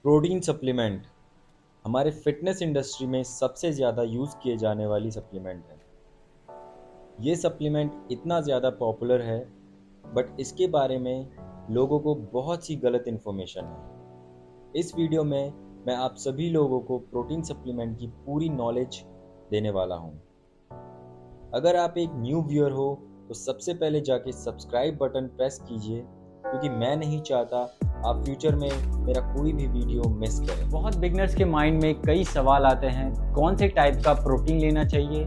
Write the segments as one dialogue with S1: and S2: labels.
S1: Protein supplement हमारे fitness industry में सबसे ज़्यादा यूज़ किए जाने वाली सप्लीमेंट है। ये सप्लीमेंट इतना ज़्यादा पॉपुलर है, बट इसके बारे में लोगों को बहुत सी गलत इन्फॉर्मेशन है। इस वीडियो में मैं आप सभी लोगों को प्रोटीन सप्लीमेंट की पूरी नॉलेज देने वाला हूँ। अगर आप एक न्यू व्यूअर हो तो सबसे पहले जाके सब्सक्राइब बटन प्रेस कीजिए, क्योंकि मैं नहीं चाहता आप फ्यूचर में मेरा कोई भी वीडियो मिस करें।
S2: बहुत बिगनर्स के माइंड में कई सवाल आते हैं। कौन से टाइप का प्रोटीन लेना चाहिए,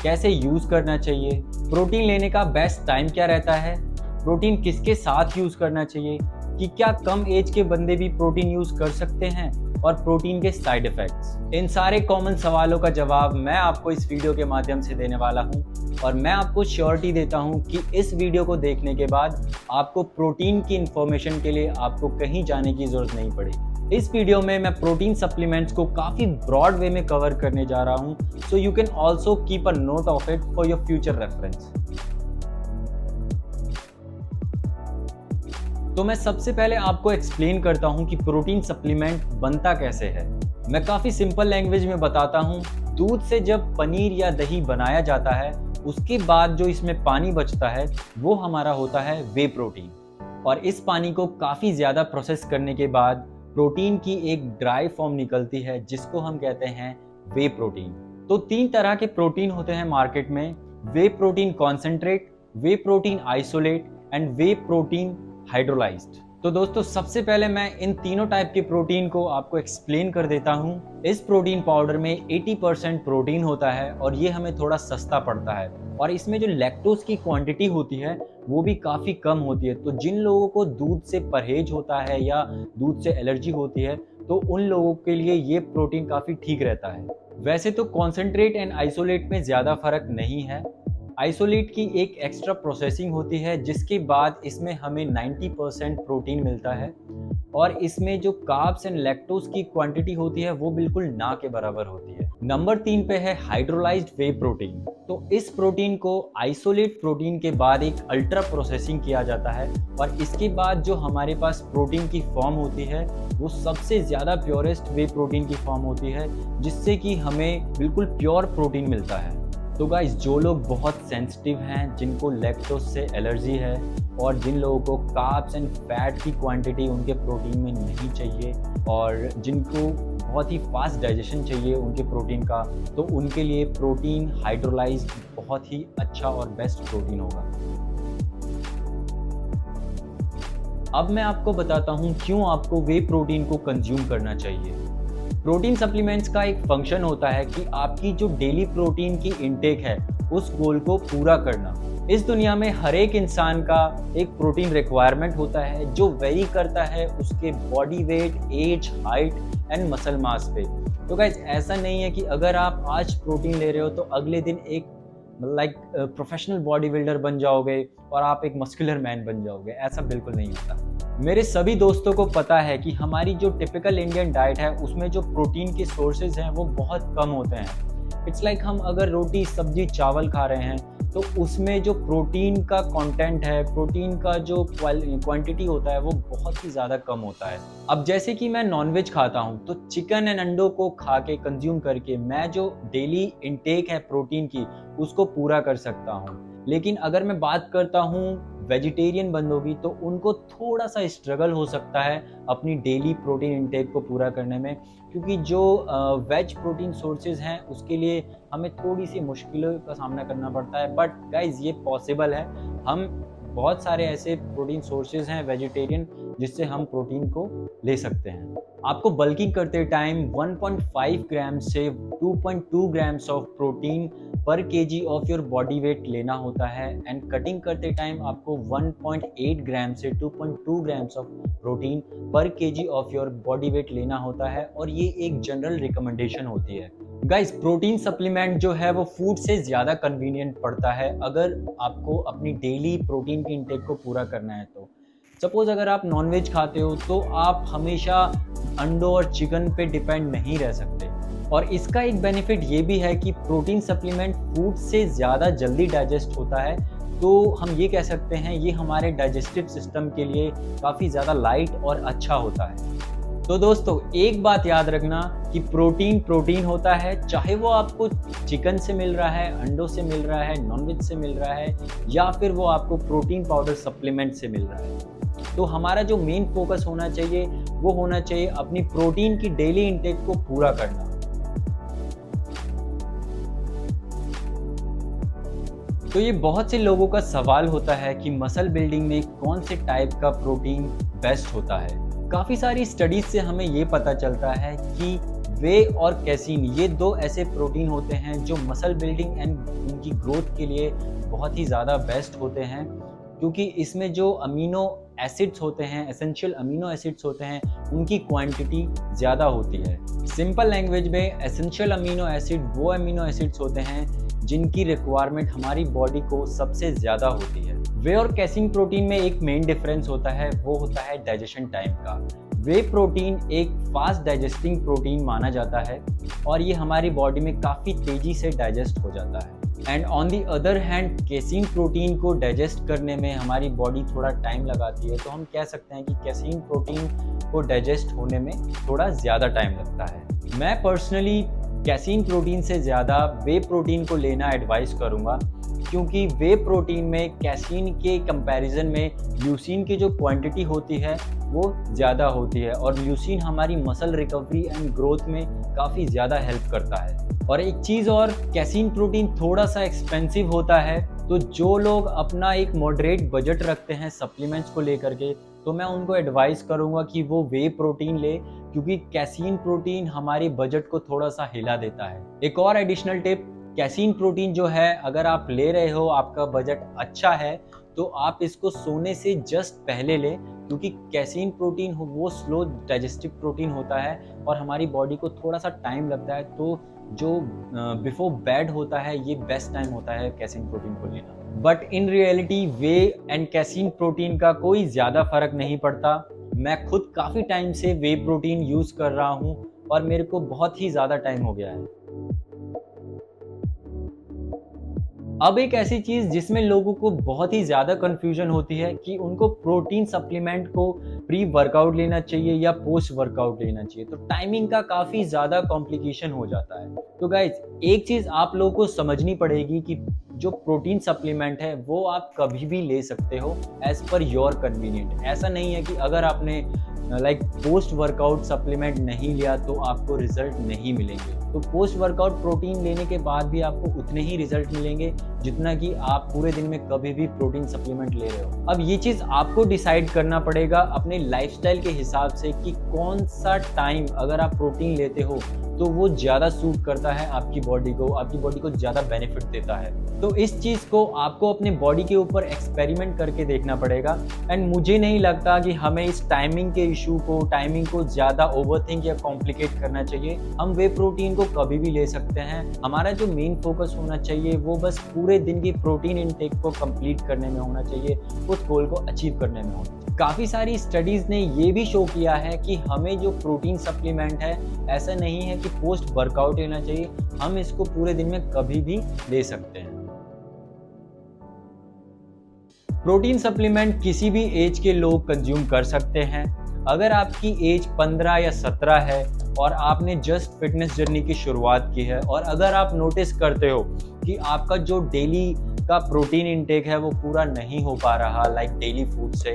S2: कैसे यूज़ करना चाहिए, प्रोटीन लेने का बेस्ट टाइम क्या रहता है, प्रोटीन किसके साथ यूज़ करना चाहिए, कि क्या कम एज के बंदे भी प्रोटीन यूज़ कर सकते हैं, और प्रोटीन के साइड इफ़ेक्ट्स। इन सारे कॉमन सवालों का जवाब मैं आपको इस वीडियो के माध्यम से देने वाला हूं, और मैं आपको श्योरिटी देता हूं कि इस वीडियो को देखने के बाद आपको प्रोटीन की इन्फॉर्मेशन के लिए आपको कहीं जाने की ज़रूरत नहीं पड़ेगी। इस वीडियो में मैं प्रोटीन सप्लीमेंट्स को काफ़ी ब्रॉड वे में कवर करने जा रहा हूं, so you can also keep a note of it for your future reference. तो मैं सबसे पहले आपको एक्सप्लेन करता हूं कि प्रोटीन सप्लीमेंट बनता कैसे है। मैं काफ़ी सिंपल लैंग्वेज में बताता हूं। दूध से जब पनीर या दही बनाया जाता है, उसके बाद जो इसमें पानी बचता है वो हमारा होता है वे प्रोटीन, और इस पानी को काफ़ी ज़्यादा प्रोसेस करने के बाद प्रोटीन की एक ड्राई फॉर्म निकलती है, जिसको हम कहते हैं वे प्रोटीन। तो 3 तरह के प्रोटीन होते हैं मार्केट में: whey protein concentrate, whey protein isolate and whey protein hydrolysed. तो दोस्तों, सबसे पहले मैं इन तीनों टाइप के प्रोटीन को आपको एक्सप्लेन कर देता हूँ। इस प्रोटीन पाउडर में 80% प्रोटीन होता है, और ये हमें थोड़ा सस्ता पड़ता है, और इसमें जो लैक्टोज की क्वांटिटी होती है वो भी काफ़ी कम होती है। तो जिन लोगों को दूध से परहेज होता है या दूध से एलर्जी होती है, तो उन लोगों के लिए ये प्रोटीन काफ़ी ठीक रहता है। वैसे तो कॉन्सेंट्रेट एंड आइसोलेट में ज़्यादा फर्क नहीं है। आइसोलेट की एक एक्स्ट्रा प्रोसेसिंग होती है, जिसके बाद इसमें हमें 90% प्रोटीन मिलता है, और इसमें जो कार्ब्स एंड लैक्टोज की क्वांटिटी होती है वो बिल्कुल ना के बराबर होती है। नंबर 3 पे है हाइड्रोलाइज्ड वे प्रोटीन। तो इस प्रोटीन को आइसोलेट प्रोटीन के बाद एक अल्ट्रा प्रोसेसिंग किया जाता है, और इसके बाद जो हमारे पास प्रोटीन की फॉर्म होती है वो सबसे ज़्यादा प्योरेस्ट वे प्रोटीन की फॉर्म होती है, जिससे कि हमें बिल्कुल प्योर प्रोटीन मिलता है। तो गाइस, जो लोग बहुत सेंसिटिव हैं, जिनको लैक्टोज से एलर्जी है, और जिन लोगों को कार्ब्स एंड फैट की क्वांटिटी उनके प्रोटीन में नहीं चाहिए, और जिनको बहुत ही फास्ट डाइजेशन चाहिए उनके प्रोटीन का, तो उनके लिए प्रोटीन हाइड्रोलाइज्ड बहुत ही अच्छा और बेस्ट प्रोटीन होगा। अब मैं आपको बताता हूँ क्यों आपको वे प्रोटीन को कंज्यूम करना चाहिए। प्रोटीन सप्लीमेंट्स का एक फंक्शन होता है कि आपकी जो डेली प्रोटीन की इनटेक है उस गोल को पूरा करना। इस दुनिया में हर एक इंसान का एक प्रोटीन रिक्वायरमेंट होता है, जो वेरी करता है उसके body weight, age, height and muscle mass पे। तो गाइस, ऐसा नहीं है कि अगर आप आज प्रोटीन ले रहे हो तो अगले दिन एक प्रोफेशनल बॉडी बिल्डर बन जाओगे और आप एक मस्कुलर मैन बन जाओगे। ऐसा बिल्कुल नहीं होता। मेरे सभी दोस्तों को पता है कि हमारी जो टिपिकल इंडियन डाइट है उसमें जो प्रोटीन के सोर्सेज हैं वो बहुत कम होते हैं। इट्स लाइक हम अगर रोटी, सब्जी, चावल खा रहे हैं तो उसमें जो प्रोटीन का कंटेंट है, प्रोटीन का जो क्वांटिटी होता है वो बहुत ही ज़्यादा कम होता है। अब जैसे कि मैं नॉनवेज खाता हूँ, तो चिकन एंड अंडों को खा के, कंज्यूम करके मैं जो डेली इनटेक है प्रोटीन की उसको पूरा कर सकता हूँ। लेकिन अगर मैं बात करता हूँ वेजिटेरियन बंदों की, तो उनको थोड़ा सा स्ट्रगल हो सकता है अपनी डेली प्रोटीन इनटेक को पूरा करने में, क्योंकि जो वेज प्रोटीन सोर्सेज हैं उसके लिए हमें थोड़ी सी मुश्किलों का सामना करना पड़ता है। बट गाइज, ये पॉसिबल है। हम बहुत सारे ऐसे प्रोटीन सोर्सेज हैं वेजिटेरियन, जिससे हम प्रोटीन को ले सकते हैं। आपको बल्किंग करते टाइम 1.5 ग्राम से 2.2 ग्राम्स ऑफ प्रोटीन पर KG of your body weight लेना होता है, एंड कटिंग करते टाइम आपको 1.8 ग्राम से 2.2 ग्राम्स ऑफ प्रोटीन पर KG of your body weight लेना होता है, और ये एक जनरल रिकमेंडेशन होती है। गाइस, प्रोटीन सप्लीमेंट जो है वो फूड से ज़्यादा कन्वीनियंट पड़ता है अगर आपको अपनी डेली प्रोटीन की इंटेक को पूरा करना है। तो सपोज अगर आप नॉनवेज खाते हो तो आप हमेशा अंडों और चिकन पे डिपेंड नहीं रह सकते, और इसका एक बेनिफिट ये भी है कि प्रोटीन सप्लीमेंट फूड से ज़्यादा जल्दी डाइजेस्ट होता है। तो हम ये कह सकते हैं ये हमारे डाइजेस्टिव सिस्टम के लिए काफ़ी ज़्यादा लाइट और अच्छा होता है। तो दोस्तों एक बात याद रखना कि प्रोटीन प्रोटीन होता है, चाहे वो आपको चिकन से मिल रहा है, अंडों से मिल रहा है, नॉनवेज से मिल रहा है, या फिर वो आपको प्रोटीन पाउडर सप्लीमेंट से मिल रहा है। तो हमारा जो मेन फोकस होना चाहिए वो होना चाहिए अपनी प्रोटीन की डेली इंटेक को पूरा करना। तो ये बहुत से लोगों का सवाल होता है कि मसल बिल्डिंग में कौन से टाइप का प्रोटीन बेस्ट होता है। काफ़ी सारी स्टडीज से हमें ये पता चलता है कि वे और कैसीन ये दो ऐसे प्रोटीन होते हैं जो मसल बिल्डिंग एंड उनकी ग्रोथ के लिए बहुत ही ज़्यादा बेस्ट होते हैं, क्योंकि इसमें जो अमीनो एसिड्स होते हैं, एसेंशियल अमीनो एसिड्स होते हैं, उनकी क्वांटिटी ज़्यादा होती है। सिंपल लैंग्वेज में एसेंशियल अमीनो एसिड वो अमीनो एसिड्स होते हैं जिनकी रिक्वायरमेंट हमारी बॉडी को सबसे ज़्यादा होती है। वे और कैसीन प्रोटीन में एक मेन डिफरेंस होता है, वो होता है डाइजेशन टाइम का। वे प्रोटीन एक फास्ट डाइजेस्टिंग प्रोटीन माना जाता है और ये हमारी बॉडी में काफ़ी तेज़ी से डाइजेस्ट हो जाता है। And on the other hand casein protein को डाइजेस्ट करने में हमारी बॉडी थोड़ा टाइम लगाती है, तो हम कह सकते हैं कि कैसीन प्रोटीन को डाइजेस्ट होने में थोड़ा ज़्यादा टाइम लगता है। मैं पर्सनली कैसीन प्रोटीन से ज़्यादा वे प्रोटीन को लेना एडवाइस करूँगा, क्योंकि वे प्रोटीन में कैसीन के कंपैरिजन में ल्यूसीन की जो क्वांटिटी होती है वो ज़्यादा होती है और ल्यूसीन हमारी मसल रिकवरी एंड ग्रोथ में काफ़ी ज़्यादा हेल्प करता है। और एक चीज़ और, कैसीन प्रोटीन थोड़ा सा एक्सपेंसिव होता है, तो जो लोग अपना एक मॉडरेट बजट रखते हैं सप्लीमेंट्स को लेकर के, तो मैं उनको एडवाइस करूंगा कि वो वे प्रोटीन ले, क्योंकि कैसीन प्रोटीन हमारे बजट को थोड़ा सा हिला देता है। एक और एडिशनल टिप, कैसीन प्रोटीन जो है अगर आप ले रहे हो, आपका बजट अच्छा है, तो आप इसको सोने से जस्ट पहले लें, क्योंकि कैसीन प्रोटीन वो स्लो डाइजेस्टिव प्रोटीन होता है और हमारी बॉडी को थोड़ा सा टाइम लगता है। तो जो बिफोर बेड होता है ये बेस्ट टाइम होता है कैसीन प्रोटीन को लेना। But in reality way and casein protein का कोई ज़्यादा फर्क नहीं पड़ता। मैं खुद काफ़ी टाइम से वे प्रोटीन यूज़ कर रहा हूँ और मेरे को बहुत ही ज़्यादा टाइम हो गया है। अब एक ऐसी चीज़ जिसमें लोगों को बहुत ही ज़्यादा कन्फ्यूजन होती है कि उनको प्रोटीन सप्लीमेंट को प्री वर्कआउट लेना चाहिए या पोस्ट वर्कआउट लेना चाहिए, तो टाइमिंग का काफ़ी ज़्यादा कॉम्प्लिकेशन हो जाता है। तो गाइज एक चीज़ आप लोगों को समझनी पड़ेगी कि जो प्रोटीन सप्लीमेंट है वो आप कभी भी ले सकते हो एज पर योर कन्वीनियंट। ऐसा नहीं है कि अगर आपने पोस्ट वर्कआउट सप्लीमेंट नहीं लिया तो आपको रिजल्ट नहीं मिलेंगे। तो पोस्ट वर्कआउट प्रोटीन लेने के बाद भी आपको उतने ही रिजल्ट मिलेंगे जितना कि आप पूरे दिन में कभी भी प्रोटीन सप्लीमेंट ले रहे हो। अब ये चीज़ आपको डिसाइड करना पड़ेगा अपने लाइफस्टाइल के हिसाब से कि कौन सा टाइम अगर आप प्रोटीन लेते हो तो वो ज़्यादा सूट करता है आपकी बॉडी को ज़्यादा बेनिफिट देता है। तो इस चीज़ को आपको अपने बॉडी के ऊपर एक्सपेरिमेंट करके देखना पड़ेगा। एंड मुझे नहीं लगता कि हमें इस टाइमिंग को ज़्यादा ओवरथिंक या कॉम्प्लिकेट करना चाहिए। हम वे प्रोटीन को कभी भी ले सकते हैं। हमारा जो मेन फोकस होना चाहिए वो बस पूरे दिन की प्रोटीन इनटेक को कंप्लीट करने में होना चाहिए, उस गोल को अचीव करने में होना चाहिए। काफ़ी सारी स्टडीज़ ने ये भी शो किया है कि हमें जो प्रोटीन सप्लीमेंट है, ऐसा नहीं है कि पोस्ट वर्कआउट लेना चाहिए, हम इसको पूरे दिन में कभी भी ले सकते हैं। प्रोटीन सप्लीमेंट किसी भी एज के लोग कंज्यूम कर सकते हैं। अगर आपकी एज 15 या 17 है और आपने जस्ट फिटनेस जर्नी की शुरुआत की है और अगर आप नोटिस करते हो कि आपका जो डेली का प्रोटीन इंटेक है वो पूरा नहीं हो पा रहा डेली फूड से,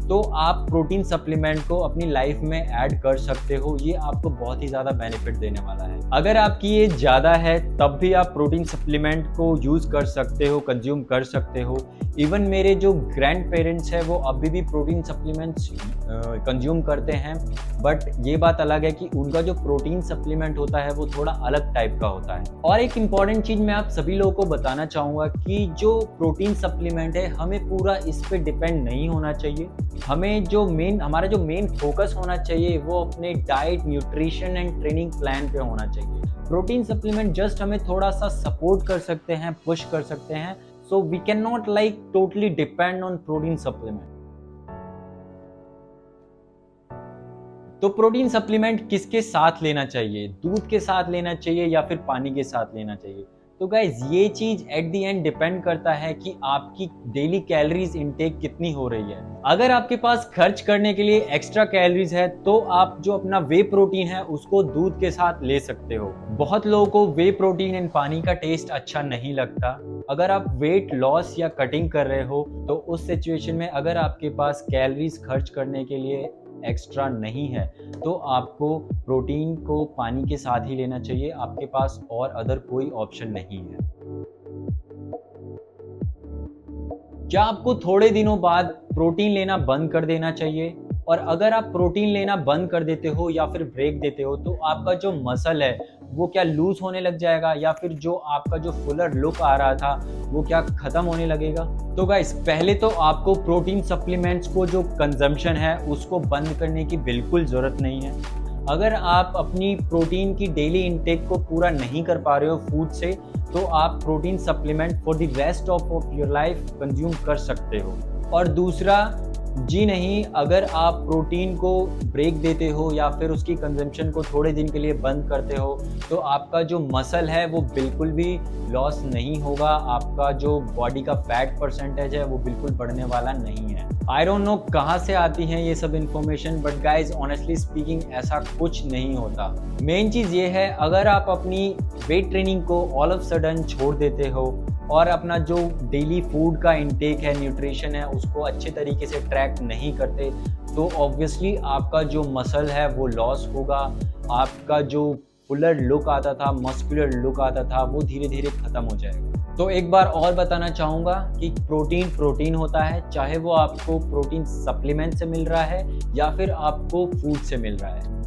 S2: तो आप प्रोटीन सप्लीमेंट को अपनी लाइफ में ऐड कर सकते हो। ये आपको बहुत ही ज़्यादा बेनिफिट देने वाला है। अगर आपकी एज ज़्यादा है तब भी आप प्रोटीन सप्लीमेंट को यूज़ कर सकते हो, कंज्यूम कर सकते हो। इवन मेरे जो ग्रैंड पेरेंट्स हैं वो अभी भी प्रोटीन सप्लीमेंट्स कंज्यूम करते हैं, बट ये बात अलग है कि उनका जो प्रोटीन सप्लीमेंट होता है वो थोड़ा अलग टाइप का होता है। और एक इम्पॉर्टेंट चीज़ मैं आप सभी लोगों को बताना चाहूँगा कि जो प्रोटीन सप्लीमेंट है हमें पूरा इस पे डिपेंड नहीं होना चाहिए। हमारा जो मेन फोकस होना चाहिए वो अपने diet, nutrition and training plan पे होना चाहिए। प्रोटीन सप्लीमेंट जस्ट हमें थोड़ा सा सपोर्ट कर सकते हैं, पुश कर सकते हैं। So we can not totally depend on protein supplement. तो प्रोटीन सप्लीमेंट किसके साथ लेना चाहिए? दूध के साथ लेना चाहिए या फिर पानी के साथ लेना चाहिए? तो गाइज ये चीज एट द एंड डिपेंड करता है कि आपकी डेली कैलोरीज इनटेक कितनी हो रही है। अगर आपके पास खर्च करने के लिए एक्स्ट्रा कैलोरीज है तो आप जो अपना वे प्रोटीन है उसको दूध के साथ ले सकते हो। बहुत लोगों को वे प्रोटीन एंड पानी का टेस्ट अच्छा नहीं लगता। अगर आप वेट लॉस या कटिंग कर रहे हो तो उस सिचुएशन में अगर आपके पास कैलोरीज खर्च करने के लिए एक्स्ट्रा नहीं है तो आपको प्रोटीन को पानी के साथ ही लेना चाहिए। आपके पास और अदर कोई ऑप्शन नहीं है। क्या आपको थोड़े दिनों बाद प्रोटीन लेना बंद कर देना चाहिए? और अगर आप प्रोटीन लेना बंद कर देते हो या फिर ब्रेक देते हो तो आपका जो मसल है वो क्या लूज होने लग जाएगा या फिर जो आपका जो फुलर लुक आ रहा था वो क्या खत्म होने लगेगा? तो गाइस पहले तो आपको प्रोटीन सप्लीमेंट्स को जो कंजम्पशन है उसको बंद करने की बिल्कुल ज़रूरत नहीं है। अगर आप अपनी प्रोटीन की डेली इनटेक को पूरा नहीं कर पा रहे हो फूड से तो आप protein supplement for the rest of your life consume कर सकते हो। और दूसरा, जी नहीं, अगर आप प्रोटीन को ब्रेक देते हो या फिर उसकी कंजम्पशन को थोड़े दिन के लिए बंद करते हो तो आपका जो मसल है वो बिल्कुल भी लॉस नहीं होगा। आपका जो बॉडी का फैट परसेंटेज है वो बिल्कुल बढ़ने वाला नहीं है। आई डोंट नो कहाँ से आती हैं ये सब information, but guys honestly speaking ऐसा कुछ नहीं होता। मेन चीज़ ये है, अगर आप अपनी वेट ट्रेनिंग को ऑल ऑफ सडन छोड़ देते हो और अपना जो डेली फूड का इंटेक है, न्यूट्रिशन है, उसको अच्छे तरीके से ट्रैक नहीं करते तो ऑब्वियसली आपका जो मसल है वो लॉस होगा। आपका जो फुलर लुक आता था, मस्कुलर लुक आता था, वो धीरे धीरे खत्म हो जाएगा। तो एक बार और बताना चाहूँगा कि प्रोटीन प्रोटीन होता है, चाहे वो आपको प्रोटीन सप्लीमेंट से मिल रहा है या फिर आपको फूड से मिल रहा है।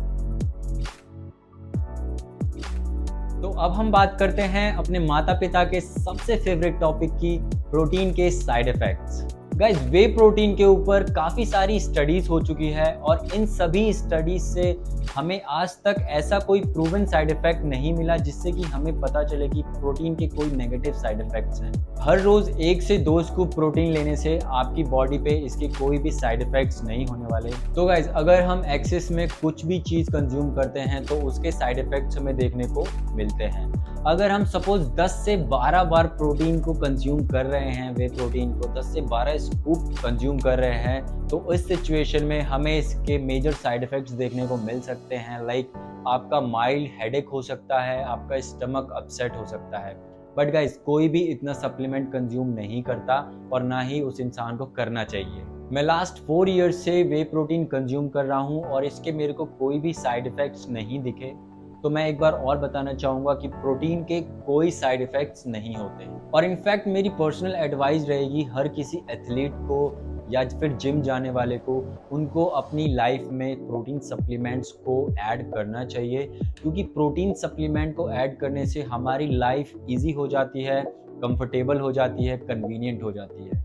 S2: तो अब हम बात करते हैं अपने माता पिता के सबसे फेवरेट टॉपिक की, प्रोटीन के साइड इफेक्ट्स। गाइस वे प्रोटीन के ऊपर काफ़ी सारी स्टडीज़ हो चुकी है और इन सभी स्टडीज़ से हमें आज तक ऐसा कोई प्रूवन साइड इफेक्ट नहीं मिला जिससे कि हमें पता चले कि प्रोटीन के कोई नेगेटिव साइड इफेक्ट्स हैं। हर रोज़ 1 से 2 स्कूप प्रोटीन लेने से आपकी बॉडी पे इसके कोई भी साइड इफेक्ट्स नहीं होने वाले। तो गाइस अगर हम एक्सेस में कुछ भी चीज़ कंज्यूम करते हैं तो उसके साइड इफेक्ट्स हमें देखने को मिलते हैं। अगर हम सपोज 10 से 12 बार प्रोटीन को कंज्यूम कर रहे हैं, वे प्रोटीन को 10 से 12 स्कूप कंज्यूम कर रहे हैं तो इस सिचुएशन में हमें इसके मेजर साइड इफ़ेक्ट्स देखने को मिल सकते हैं। लाइक आपका माइल्ड हेडेक हो सकता है, आपका स्टमक अपसेट हो सकता है। बट गाइस कोई भी इतना सप्लीमेंट कंज्यूम नहीं करता और ना ही उस इंसान को करना चाहिए। मैं लास्ट 4 ईयर्स से वे प्रोटीन कंज्यूम कर रहा हूँ और इसके मेरे को कोई भी साइड इफ़ेक्ट्स नहीं दिखे। तो मैं एक बार और बताना चाहूँगा कि प्रोटीन के कोई साइड इफ़ेक्ट्स नहीं होते। और इनफैक्ट मेरी पर्सनल एडवाइस रहेगी हर किसी एथलीट को या फिर जिम जाने वाले को, उनको अपनी लाइफ में प्रोटीन सप्लीमेंट्स को ऐड करना चाहिए, क्योंकि प्रोटीन सप्लीमेंट को ऐड करने से हमारी लाइफ ईजी हो जाती है, कंफर्टेबल हो जाती है, कन्वीनियंट हो जाती है।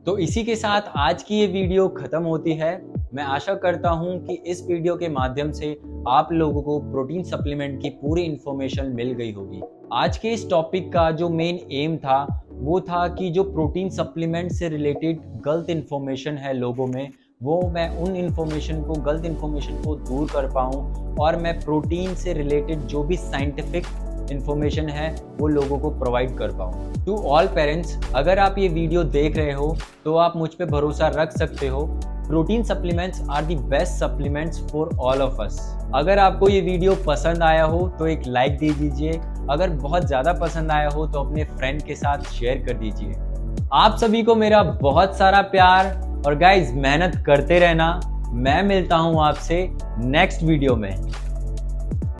S2: तो इसी के साथ आज की ये वीडियो ख़त्म होती है। मैं आशा करता हूँ कि इस वीडियो के माध्यम से आप लोगों को प्रोटीन सप्लीमेंट की पूरी इन्फॉर्मेशन मिल गई होगी। आज के इस टॉपिक का जो मेन एम था वो था कि जो प्रोटीन सप्लीमेंट से रिलेटेड गलत इन्फॉर्मेशन है लोगों में, वो मैं उन गलत इन्फॉर्मेशन को दूर कर पाऊँ और मैं प्रोटीन से रिलेटेड जो भी साइंटिफिक इन्फॉर्मेशन है वो लोगों को प्रोवाइड कर पाऊँ। टू ऑल पेरेंट्स, अगर आप ये वीडियो देख रहे हो तो आप मुझ पे भरोसा रख सकते हो। Protein supplements are the best supplements for all of us. अगर आपको ये वीडियो पसंद आया हो तो एक लाइक दे दीजिए। अगर बहुत ज़्यादा पसंद आया हो तो अपने फ्रेंड के साथ शेयर कर दीजिए। आप सभी को मेरा बहुत सारा प्यार और गाइज मेहनत करते रहना। मैं मिलता हूँ आपसे नेक्स्ट वीडियो में।